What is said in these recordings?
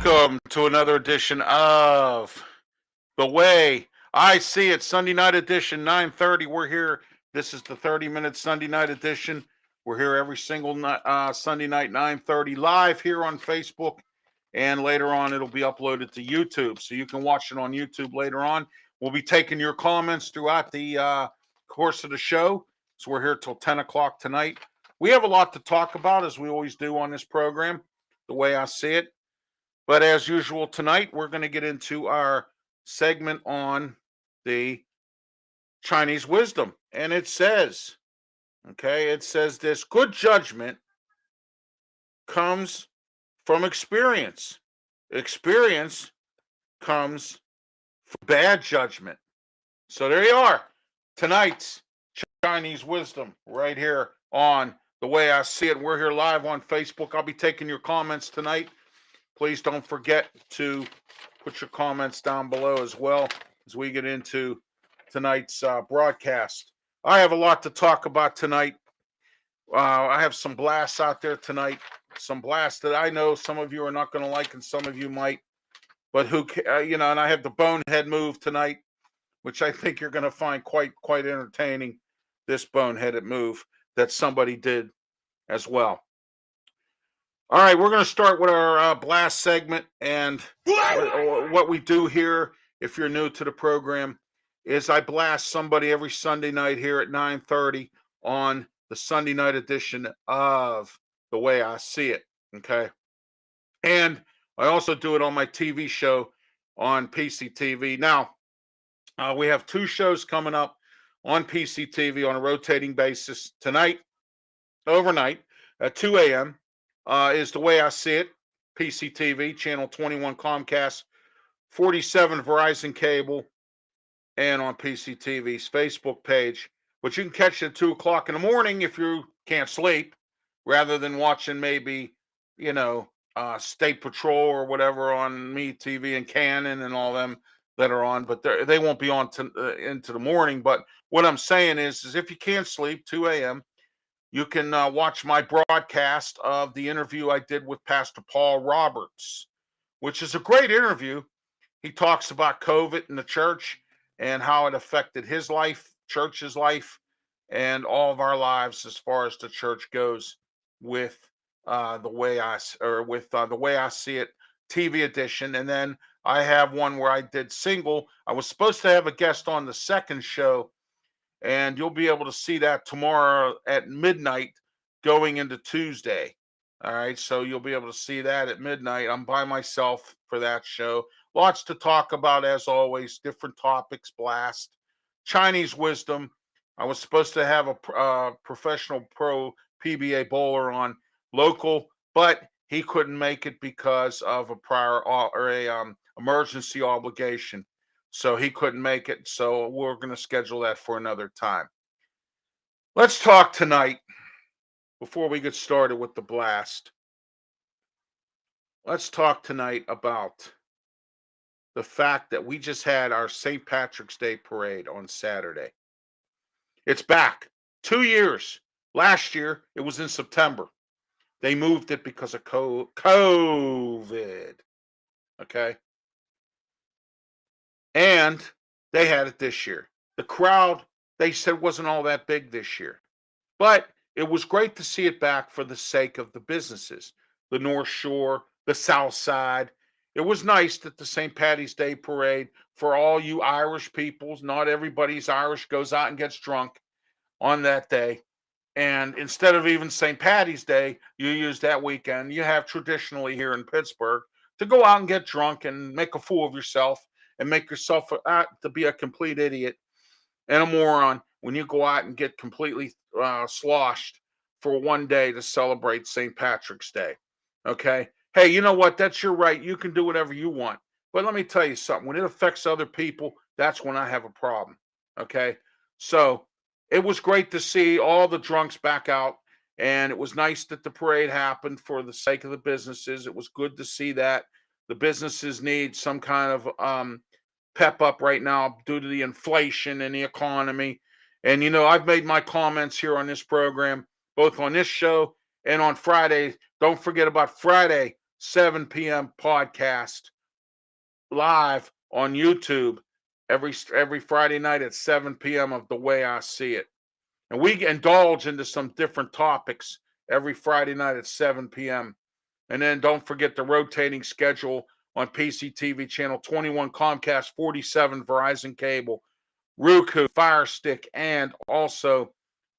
Welcome to another edition of The Way I See It, Sunday night edition, 9:30. We're here. This is the 30-minute Sunday night edition. We're here every single night, Sunday night, 9:30, live here on Facebook. And later on, it'll be uploaded to YouTube. So you can watch it on YouTube later on. We'll be taking your comments throughout the course of the show. So we're here till 10 o'clock tonight. We have a lot to talk about, as we always do on this program, The Way I See It. But as usual, tonight we're going to get into our segment on the Chinese wisdom. And it says this: good judgment comes from experience. Experience comes from bad judgment. So there you are. Tonight's Chinese wisdom right here on The Way I See It. We're here live on Facebook. I'll be taking your comments tonight. Please don't forget to put your comments down below as well as we get into tonight's broadcast. I have a lot to talk about tonight. I have some blasts out there tonight. Some blasts that I know some of you are not going to like and some of you might. But and I have the bonehead move tonight, which I think you're going to find quite entertaining. This boneheaded move that somebody did as well. All right, we're going to start with our blast segment, and what we do here, if you're new to the program, is I blast somebody every Sunday night here at 9:30 on the Sunday night edition of The Way I See It, okay? And I also do it on my TV show on PCTV. Now, we have two shows coming up on PCTV on a rotating basis. Tonight, overnight, at 2 a.m., is The Way I See It, PCTV, channel 21 Comcast, 47 Verizon Cable, and on PCTV's Facebook page. But you can catch it at 2 o'clock in the morning if you can't sleep, rather than watching maybe, State Patrol or whatever on Me TV and Canon and all them that are on. But they won't be on into the morning. But what I'm saying is if you can't sleep, 2 a.m., you can watch my broadcast of the interview I did with Pastor Paul Roberts, which is a great interview. He talks about COVID in the church and how it affected his life, church's life, and all of our lives as far as the church goes with the way I See It TV edition. And then I have one where I did single. I was supposed to have a guest on the second show, and you'll be able to see that tomorrow at midnight going into Tuesday. All right, so you'll be able to see that at midnight. I'm by myself for that show. Lots to talk about, as always, different topics, blast. Chinese wisdom. I was supposed to have a professional pro PBA bowler on local, but he couldn't make it because of a prior emergency obligation. So he couldn't make it. So we're going to schedule that for another time. Let's talk tonight, before we get started with the blast. Let's talk tonight about the fact that we just had our St. Patrick's Day parade on Saturday. It's back. 2 years. Last year, it was in September. They moved it because of COVID. Okay? And they had it this year. The crowd, they said, wasn't all that big this year. But it was great to see it back for the sake of the businesses. The North Shore, the South Side. It was nice that the St. Patty's Day parade, for all you Irish peoples, not everybody's Irish, goes out and gets drunk on that day. And instead of even St. Patty's Day, you use that weekend, you have traditionally here in Pittsburgh, to go out and get drunk and make a fool of yourself and make yourself to be a complete idiot and a moron when you go out and get completely sloshed for one day to celebrate St. Patrick's Day. Okay? Hey, you know what? That's your right. You can do whatever you want. But let me tell you something. When it affects other people, that's when I have a problem. Okay? So it was great to see all the drunks back out. And it was nice that the parade happened for the sake of the businesses. It was good to see that. The businesses need some kind of pep up right now due to the inflation and the economy. And, I've made my comments here on this program, both on this show and on Friday. Don't forget about Friday, 7 p.m. podcast live on YouTube every Friday night at 7 p.m. of The Way I See It. And we indulge into some different topics every Friday night at 7 p.m. And then don't forget the rotating schedule on PCTV channel 21, Comcast 47, Verizon Cable, Roku, Fire Stick, and also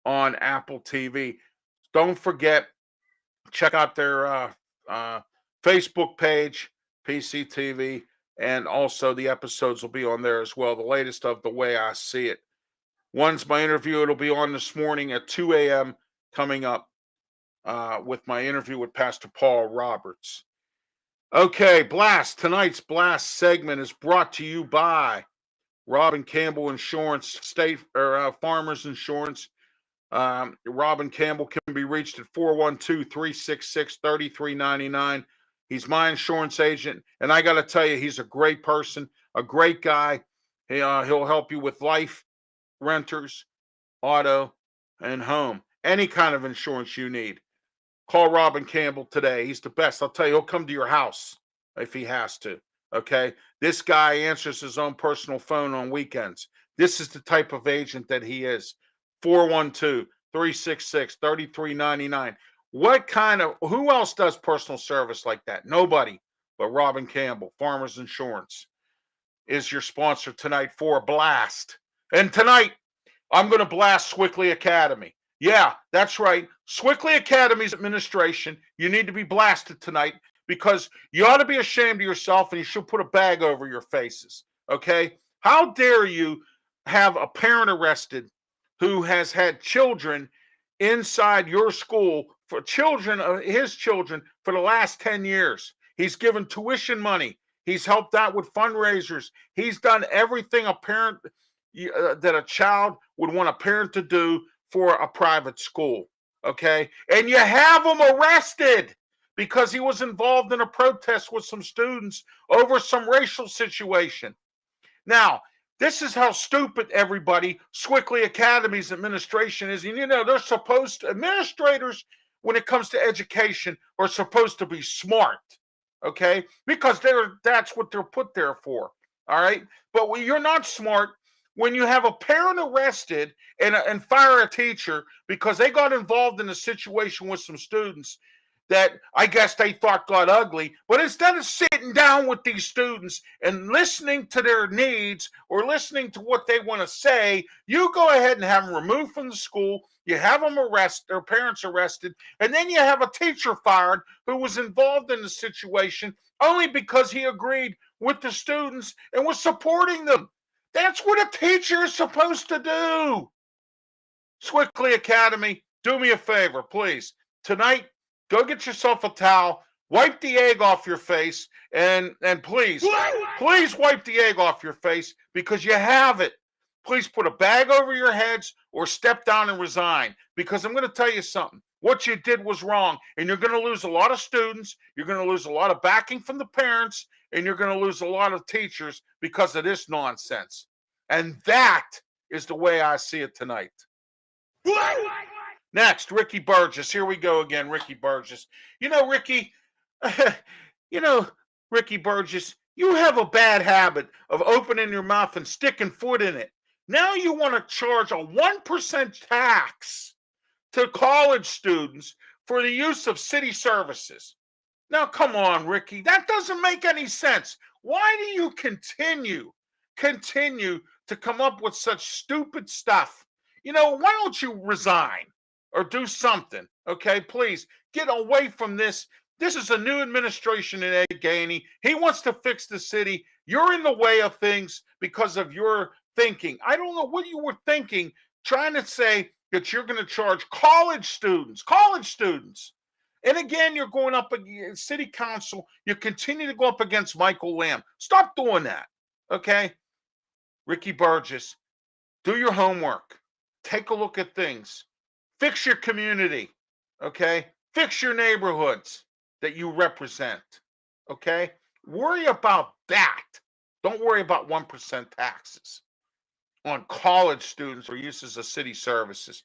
on Apple TV. Don't forget, check out their Facebook page, PCTV, and also the episodes will be on there as well. The latest of The Way I See It. One's my interview. It'll be on this morning at 2 a.m. coming up with my interview with Pastor Paul Roberts. Okay, Blast. Tonight's Blast segment is brought to you by Robin Campbell Insurance, Farmers Insurance. Robin Campbell can be reached at 412-366-3399. He's my insurance agent, and I got to tell you, he's a great person, a great guy. He'll help you with life, renters, auto, and home. Any kind of insurance you need. Call Robin Campbell today. He's the best. I'll tell you, he'll come to your house if he has to. Okay? This guy answers his own personal phone on weekends. This is the type of agent that he is. 412-366-3399. Who else does personal service like that? Nobody but Robin Campbell. Farmers Insurance is your sponsor tonight for Blast. And tonight, I'm going to blast Swickley Academy. Yeah, that's right. Swickley Academy's administration, you need to be blasted tonight because you ought to be ashamed of yourself and you should put a bag over your faces. Okay? How dare you have a parent arrested who has had children inside your school his children for the last 10 years. He's given tuition money. He's helped out with fundraisers. He's done everything a parent that a child would want a parent to do for a private school. Okay? And you have him arrested because he was involved in a protest with some students over some racial situation. Now, this is how stupid Swickley Academy's administration is. And administrators, when it comes to education, are supposed to be smart, okay? Because that's what they're put there for, all right? But when you're not smart, when you have a parent arrested and fire a teacher because they got involved in a situation with some students that I guess they thought got ugly, but instead of sitting down with these students and listening to their needs or listening to what they want to say, you go ahead and have them removed from the school, you have them their parents arrested, and then you have a teacher fired who was involved in the situation only because he agreed with the students and was supporting them. That's what a teacher is supposed to do. Swickley Academy, do me a favor, please. Tonight, go get yourself a towel, wipe the egg off your face, and please wipe the egg off your face because you have it. Please put a bag over your heads or step down and resign because I'm going to tell you something. What you did was wrong, and you're going to lose a lot of students. You're going to lose a lot of backing from the parents, and you're going to lose a lot of teachers because of this nonsense. And that is the way I see it tonight. Next, Ricky Burgess. Here we go again, Ricky Burgess. Ricky, Ricky Burgess, you have a bad habit of opening your mouth and sticking foot in it. Now you want to charge a 1% tax to college students for the use of city services. Now, come on, Ricky. That doesn't make any sense. Why do you continue to come up with such stupid stuff? Why don't you resign or do something? Okay, please get away from this. This is a new administration in Ed Gainey. He wants to fix the city. You're in the way of things because of your thinking. I don't know what you were thinking, trying to say that you're going to charge college students. And again, you're going up against city council. You continue to go up against Michael Lamb. Stop doing that, okay? Ricky Burgess, do your homework. Take a look at things. Fix your community, okay? Fix your neighborhoods that you represent, okay? Worry about that. Don't worry about 1% taxes on college students for uses of city services.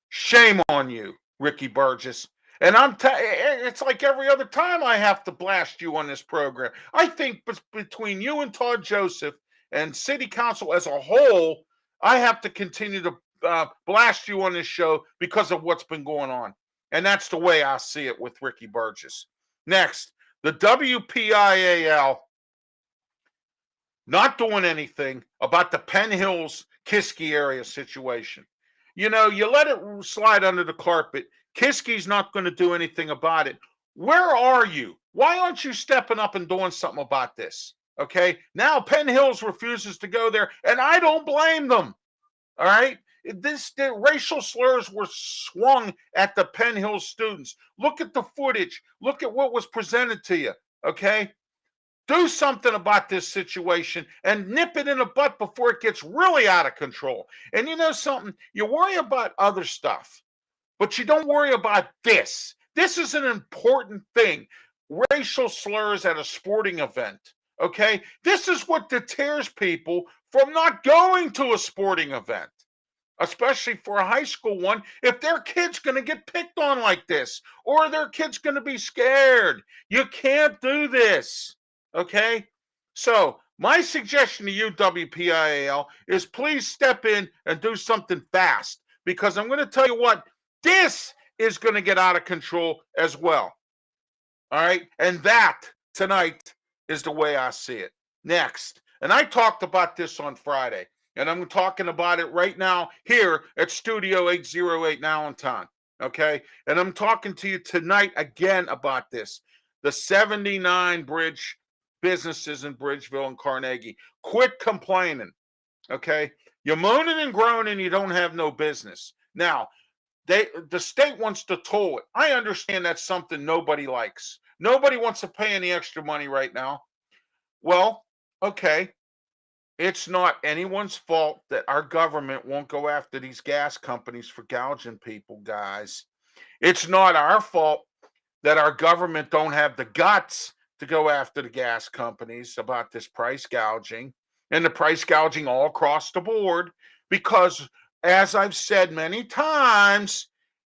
Shame on you, Ricky Burgess. And it's like every other time I have to blast you on this program. I think between you and Todd Joseph and City Council as a whole, I have to continue to blast you on this show because of what's been going on. And that's the way I see it with Ricky Burgess. Next, the WPIAL not doing anything about the Penn Hills Kiski area situation. You know, you let it slide under the carpet. Kiski's not going to do anything about it. Where are you? Why aren't you stepping up and doing something about this? Okay. Now Penn Hills refuses to go there, and I don't blame them. All right. The racial slurs were swung at the Penn Hills students. Look at the footage. Look at what was presented to you. Okay. Do something about this situation and nip it in the butt before it gets really out of control. And you know something? You worry about other stuff, but you don't worry about this. This is an important thing. Racial slurs at a sporting event. Okay? This is what deters people from not going to a sporting event, especially for a high school one, if their kid's going to get picked on like this or their kid's going to be scared. You can't do this. Okay? So, my suggestion to you, WPIAL, is please step in and do something fast, because I'm going to tell you what, this is going to get out of control as well. All right? And that tonight is the way I see it. Next, and I talked about this on Friday, and I'm talking about it right now here at Studio 808 in Allentown. Okay? And I'm talking to you tonight again about this. The 79 Bridge businesses in Bridgeville and Carnegie. Quit complaining. Okay? You're moaning and groaning, you don't have no business. Now, the state wants to toll it. I understand that's something nobody likes. Nobody wants to pay any extra money right now. Well, okay. It's not anyone's fault that our government won't go after these gas companies for gouging people, guys. It's not our fault that our government don't have the guts to go after the gas companies about this price gouging and the price gouging all across the board, because, as I've said many times,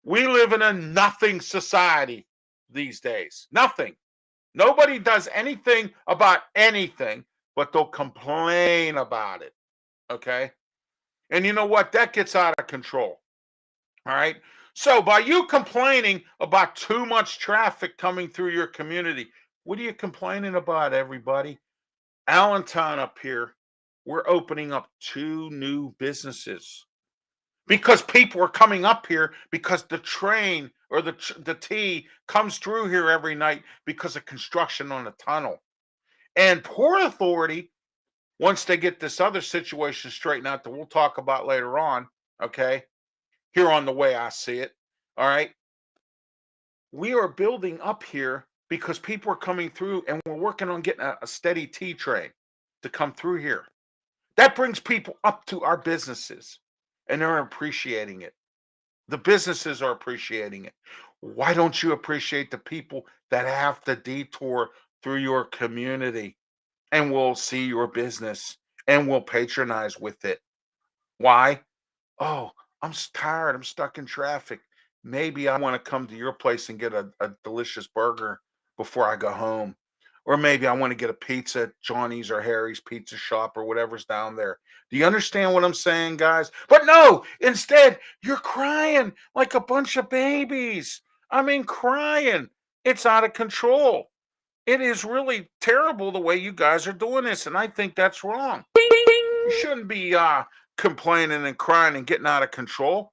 we live in a nothing society these days. Nothing. Nobody does anything about anything, but they'll complain about it. Okay? And you know what? That gets out of control. All right? So by you complaining about too much traffic coming through your community, what are you complaining about, everybody? Allentown up here, we're opening up 2 new businesses because people are coming up here because the train or the T comes through here every night because of construction on the tunnel. And Port Authority, once they get this other situation straightened out that we'll talk about later on, okay, here on the way I see it, all right, we are building up here because people are coming through, and we're working on getting a steady T train to come through here. That brings people up to our businesses, and they're appreciating it. The businesses are appreciating it. Why don't you appreciate the people that have to detour through your community and will see your business and will patronize with it? Why? Oh, I'm tired. I'm stuck in traffic. Maybe I want to come to your place and get a delicious burger before I go home. Or maybe I want to get a pizza at Johnny's or Harry's Pizza Shop or whatever's down there. Do you understand what I'm saying, guys? But no, instead, you're crying like a bunch of babies. I mean, crying. It's out of control. It is really terrible the way you guys are doing this, and I think that's wrong. You shouldn't be complaining and crying and getting out of control.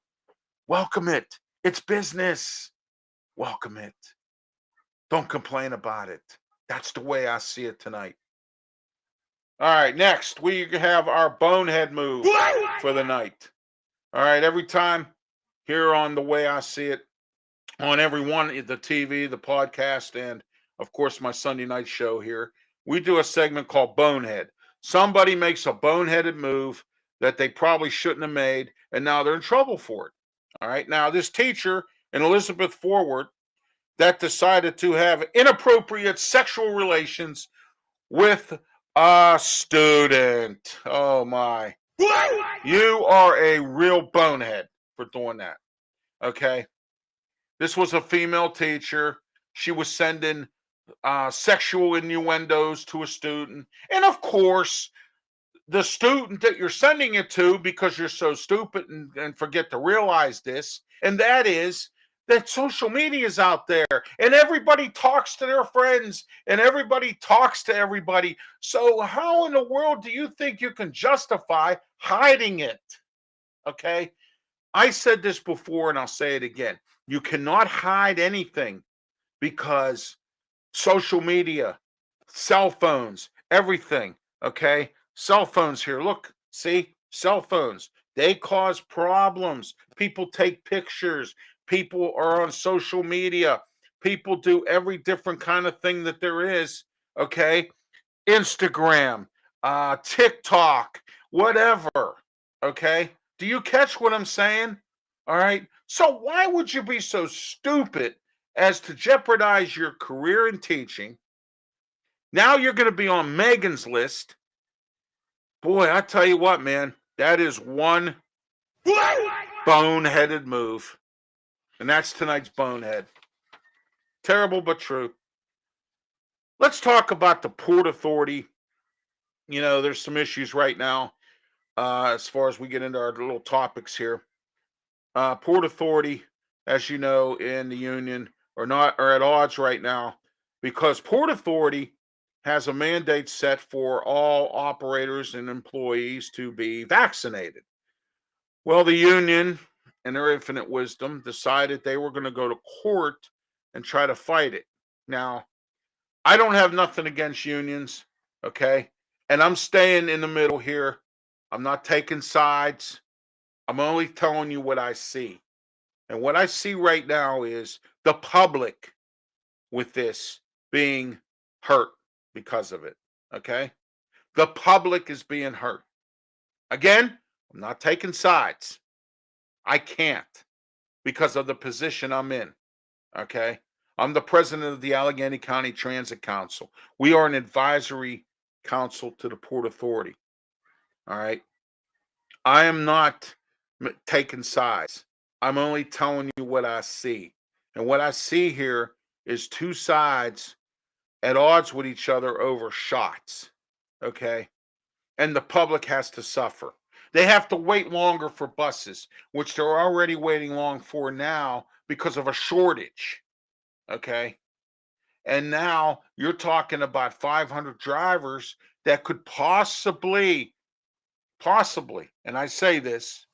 Welcome it. It's business. Welcome it. Don't complain about it. That's the way I see it tonight. All right, next we have our bonehead move for the night. All right, every time here on the way I see it, on every one, the TV, the podcast, and of course my Sunday night show here, we do a segment called Bonehead. Somebody makes a boneheaded move that they probably shouldn't have made, and now they're in trouble for it. All right, now this teacher in Elizabeth Forward that decided to have inappropriate sexual relations with a student. Oh my. You are a real bonehead for doing that. Okay? This was a female teacher. She was sending sexual innuendos to a student. And of course, the student that you're sending it to, because you're so stupid and forget to realize this, and that is that social media is out there and everybody talks to their friends and everybody talks to everybody. So how in the world do you think you can justify hiding it? Okay. I said this before and I'll say it again. You cannot hide anything because social media, cell phones, everything. Okay. Cell phones here. Look, see, cell phones. They cause problems. People take pictures. People are on social media. People do every different kind of thing that there is. Okay. Instagram, TikTok, whatever. Okay. Do you catch what I'm saying? All right. So why would you be so stupid as to jeopardize your career in teaching? Now you're going to be on Megan's list. Boy, I tell you what, man, that is one boneheaded move. And that's tonight's bonehead. Terrible but true. Let's talk about the Port Authority. You know, there's some issues right now as far as we get into our little topics here. Port Authority, as you know, in the union are at odds right now because Port Authority has a mandate set for all operators and employees to be vaccinated. Well, the union, in their infinite wisdom, decided they were going to go to court and try to fight it. Now, I don't have nothing against unions, okay? And I'm staying in the middle here. I'm not taking sides. I'm only telling you what I see. And what I see right now is the public with this being hurt because of it. Okay. The public is being hurt. Again, I'm not taking sides. I can't because of the position I'm in. Okay. I'm the president of the Allegheny County Transit Council. We are an advisory council to the Port Authority. All right. I am not taking sides. I'm only telling you what I see. And what I see here is two sides at odds with each other over shots. Okay. And the public has to suffer. They have to wait longer for buses, which they're already waiting long for now because of a shortage. Okay. And now you're talking about 500 drivers that could possibly, and I say this,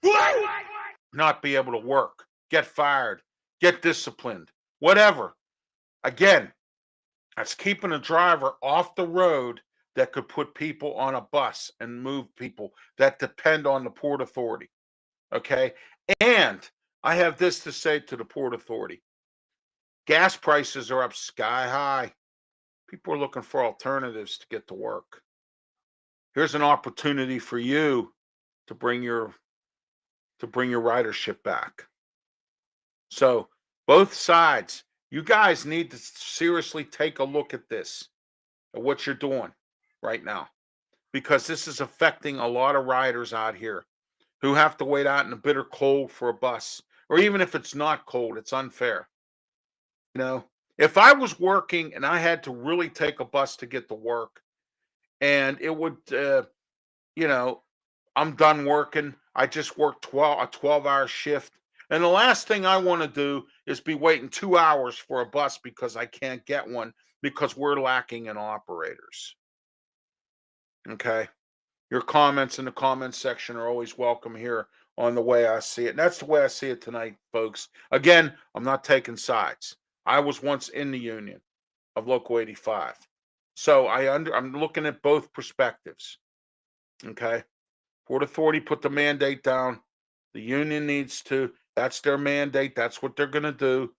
not be able to work, get fired, get disciplined, whatever. Again, that's keeping a driver off the road that could put people on a bus and move people that depend on the Port Authority. Okay. And I have this to say to the Port Authority. Gas prices are up sky high. People are looking for alternatives to get to work. Here's an opportunity for you to bring your ridership back. So both sides, you guys need to seriously take a look at this, at what you're doing right now, because this is affecting a lot of riders out here who have to wait out in the bitter cold for a bus, or even if it's not cold, it's unfair. You know, if I was working and I had to really take a bus to get to work, and it would, you know, I'm done working. I just worked a 12-hour shift. And the last thing I want to do is be waiting 2 hours for a bus because I can't get one because we're lacking in operators. Okay. Your comments in the comments section are always welcome here on the way I see it. And that's the way I see it tonight, folks. Again, I'm not taking sides. I was once in the union of Local 85. So I'm looking at both perspectives. Okay. Port Authority put the mandate down. The union needs to. That's their mandate. That's what they're going to do.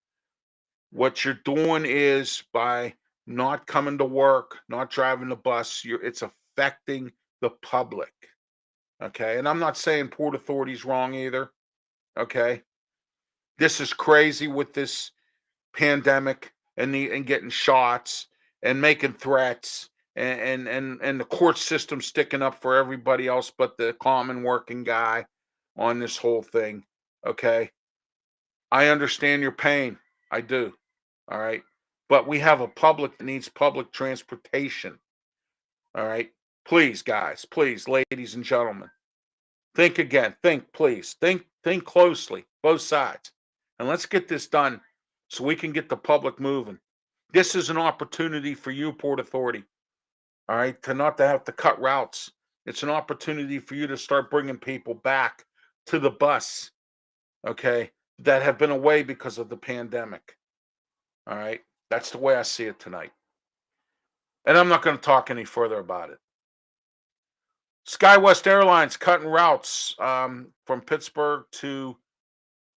What you're doing is by not coming to work, not driving the bus, it's affecting the public. Okay. And I'm not saying Port Authority's wrong either. Okay. This is crazy with this pandemic and getting shots and making threats and the court system sticking up for everybody else but the common working guy on this whole thing. Okay. I understand your pain. I do. All right. But we have a public that needs public transportation. All right. Please, guys, please, ladies and gentlemen, think again. Think, please. Think closely, both sides. And let's get this done so we can get the public moving. This is an opportunity for you, Port Authority. All right, to not to have to cut routes. It's an opportunity for you to start bringing people back to the bus, okay, that have been away because of the pandemic. All right, that's the way I see it tonight. And I'm not going to talk any further about it. SkyWest Airlines cutting routes from Pittsburgh to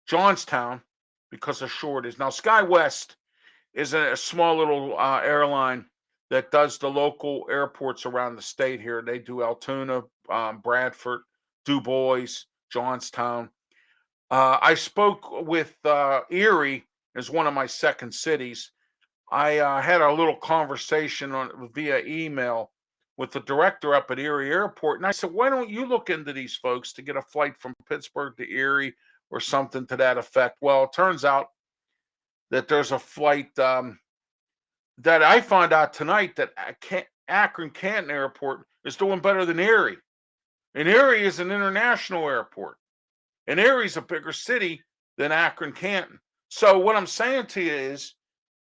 Johnstown because of shortage. Now, SkyWest is a small little airline that does the local airports around the state here. They do Altoona, Bradford, Du Bois, Johnstown. I spoke with Erie as one of my second cities. I had a little conversation via email with the director up at Erie Airport, and I said, "Why don't you look into these folks to get a flight from Pittsburgh to Erie or something to that effect?" Well, it turns out that there's a flight that I found out tonight that Akron Canton Airport is doing better than Erie. And Erie is an international airport. And Erie's a bigger city than Akron Canton. So what I'm saying to you is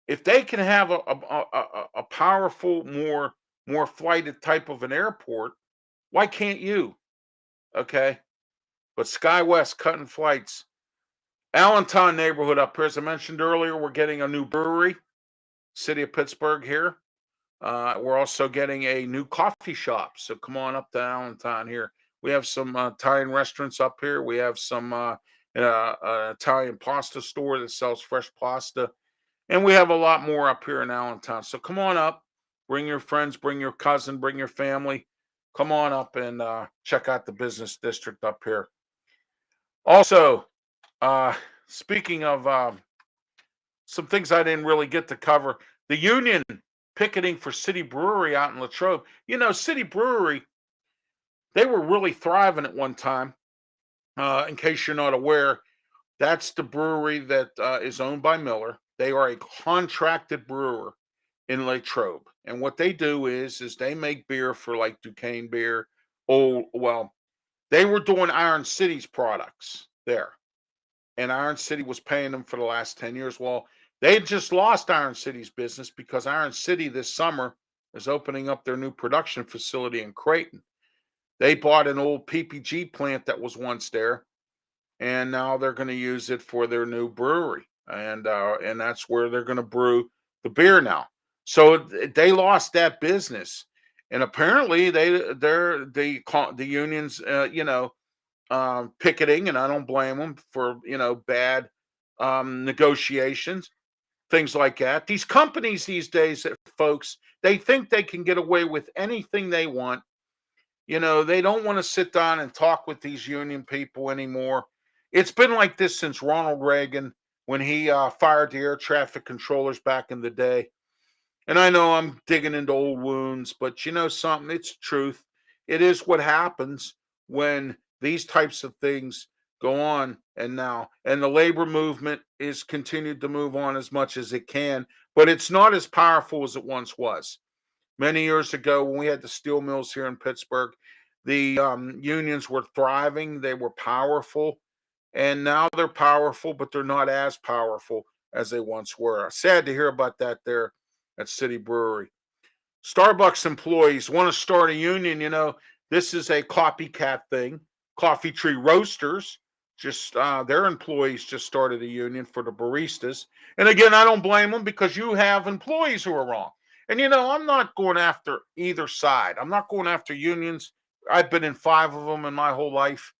if they can have a powerful, more flighted type of an airport, why can't you? Okay. But SkyWest cutting flights. Allentown neighborhood up here, as I mentioned earlier, we're getting a new brewery. City of Pittsburgh here. We're also getting a new coffee shop. So come on up to Allentown here. We have some Italian restaurants up here. We have some Italian pasta store that sells fresh pasta. And we have a lot more up here in Allentown. So come on up. Bring your friends, bring your cousin, bring your family. Come on up and check out the business district up here. Also, speaking of some things I didn't really get to cover. The union picketing for City Brewery out in Latrobe. You know, City Brewery, they were really thriving at one time. In case you're not aware, that's the brewery that is owned by Miller. They are a contracted brewer in Latrobe. And what they do is they make beer for like Duquesne Beer. Oh, well, they were doing Iron City's products there. And Iron City was paying them for the last 10 years. Well, they just lost Iron City's business because Iron City this summer is opening up their new production facility in Creighton. They bought an old PPG plant that was once there, and now they're going to use it for their new brewery, and that's where they're going to brew the beer now. So they lost that business, and apparently the unions, picketing, and I don't blame them for bad negotiations, things like that. These companies these days, folks, they think they can get away with anything they want. They don't want to sit down and talk with these union people anymore. It's been like this since Ronald Reagan when he fired the air traffic controllers back in the day. And I know I'm digging into old wounds, but you know something, it's truth. It is what happens when these types of things go on. And the labor movement is continued to move on as much as it can, but it's not as powerful as it once was. Many years ago, when we had the steel mills here in Pittsburgh, the unions were thriving, they were powerful, and now they're powerful, but they're not as powerful as they once were. Sad to hear about that there at City Brewery. Starbucks employees want to start a union. This is a copycat thing. Coffee Tree Roasters, just their employees just started a union for the baristas. And again, I don't blame them because you have employees who are wrong. And I'm not going after either side. I'm not going after unions. I've been in 5 of them in my whole life.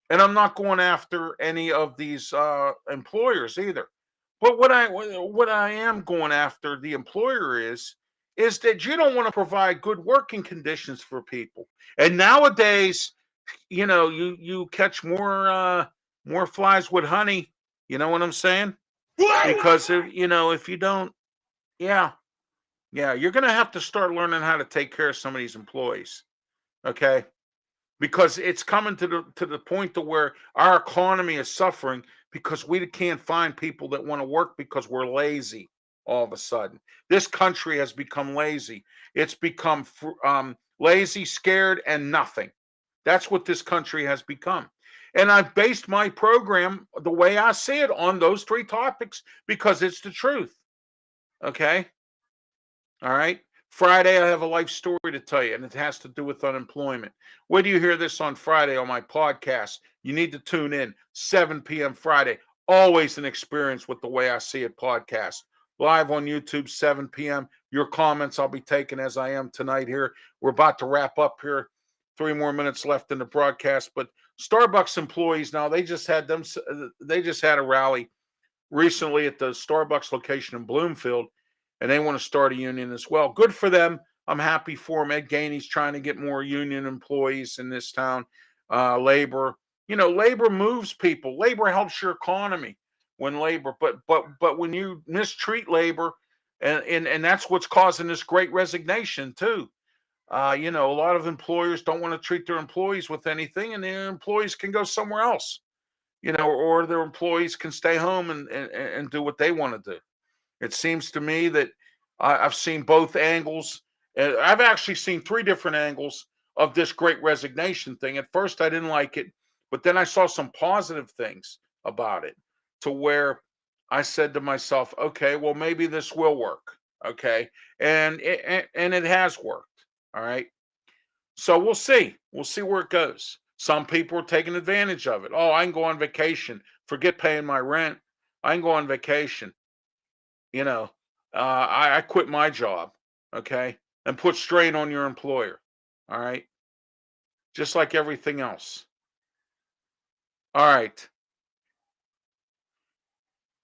And I'm not going after any of these employers either. But what I am going after the employer is that you don't want to provide good working conditions for people. And nowadays, you catch more flies with honey. You know what I'm saying? Because if you don't, yeah, you're gonna have to start learning how to take care of some of these employees. Okay. Because it's coming to the point to where our economy is suffering because we can't find people that want to work because we're lazy all of a sudden. This country has become lazy. It's become lazy, scared, and nothing. That's what this country has become. And I've based my program the way I see it on those three topics because it's the truth. Okay. All right. Friday, I have a life story to tell you, and it has to do with unemployment. Whether you hear this on Friday on my podcast, you need to tune in 7 p.m. Friday. Always an experience with the way I see it podcast. Live on YouTube, 7 p.m. Your comments I'll be taking as I am tonight here. We're about to wrap up here. 3 more minutes left in the broadcast. But Starbucks employees now, they just had a rally recently at the Starbucks location in Bloomfield, and they want to start a union as well. Good for them. I'm happy for them. Ed Gainey's trying to get more union employees in this town. Labor, labor moves people. Labor helps your economy when labor, but when you mistreat labor, and that's what's causing this great resignation too. A lot of employers don't want to treat their employees with anything, and their employees can go somewhere else. Or their employees can stay home and do what they want to do. It seems to me that I've seen both angles. I've actually seen three different angles of this great resignation thing. At first, I didn't like it, but then I saw some positive things about it to where I said to myself, okay, well, maybe this will work. Okay. And it has worked. All right. So we'll see. We'll see where it goes. Some people are taking advantage of it. Oh, I can go on vacation. Forget paying my rent. I can go on vacation. You know, I quit my job, okay, and put strain on your employer. All right. Just like everything else. All right.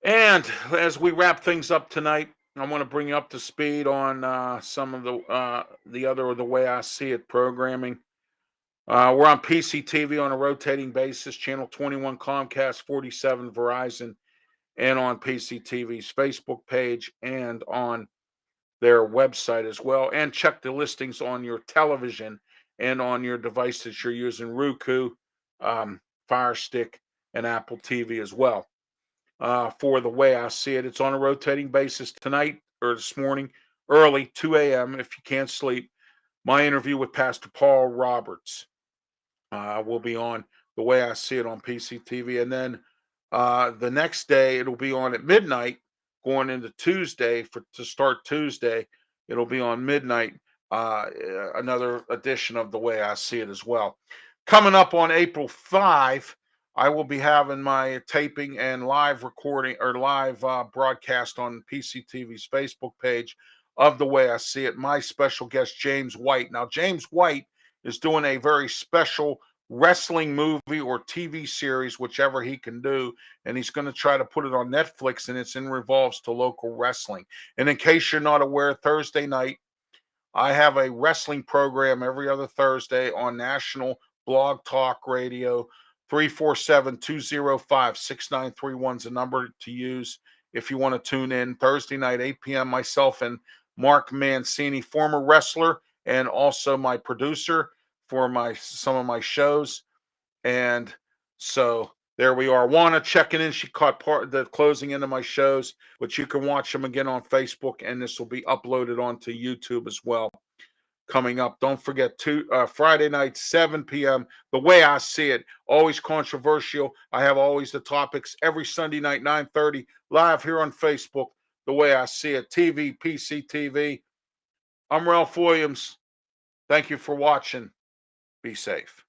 And as we wrap things up tonight, I want to bring you up to speed on some of the way I see it programming. We're on PCTV on a rotating basis, channel 21 Comcast, 47 Verizon, and on PCTV's Facebook page and on their website as well. And check the listings on your television and on your device that you're using, Roku, Fire Stick, and Apple TV as well. For the way I see it, it's on a rotating basis tonight or this morning, early, 2 a.m. if you can't sleep. My interview with Pastor Paul Roberts will be on the way I see it on PCTV. And then the next day, it'll be on at midnight going into Tuesday to start Tuesday. It'll be on midnight, another edition of the way I see it as well. Coming up on April 5, I will be having my taping and live recording or live broadcast on PCTV's Facebook page of the way I see it. My special guest, James White. Now, James White is doing a very special wrestling movie or TV series, whichever he can do, and he's going to try to put it on Netflix, and it's in revolves to local wrestling. And in case you're not aware, Thursday night, I have a wrestling program every other Thursday on National Blog Talk Radio. 347-205-6931 is the number to use if you want to tune in. Thursday night, 8 p.m., myself and Mark Mancini, former wrestler and also my producer for some of my shows. And so there we are. Juana checking in. She caught part of the closing into my shows, but you can watch them again on Facebook, and this will be uploaded onto YouTube as well. Coming up, don't forget Friday night, 7 p.m. The way I see it, always controversial. I have always the topics every Sunday night, 9:30, live here on Facebook. The way I see it, TV, PCTV. I'm Ralph Williams. Thank you for watching. Be safe.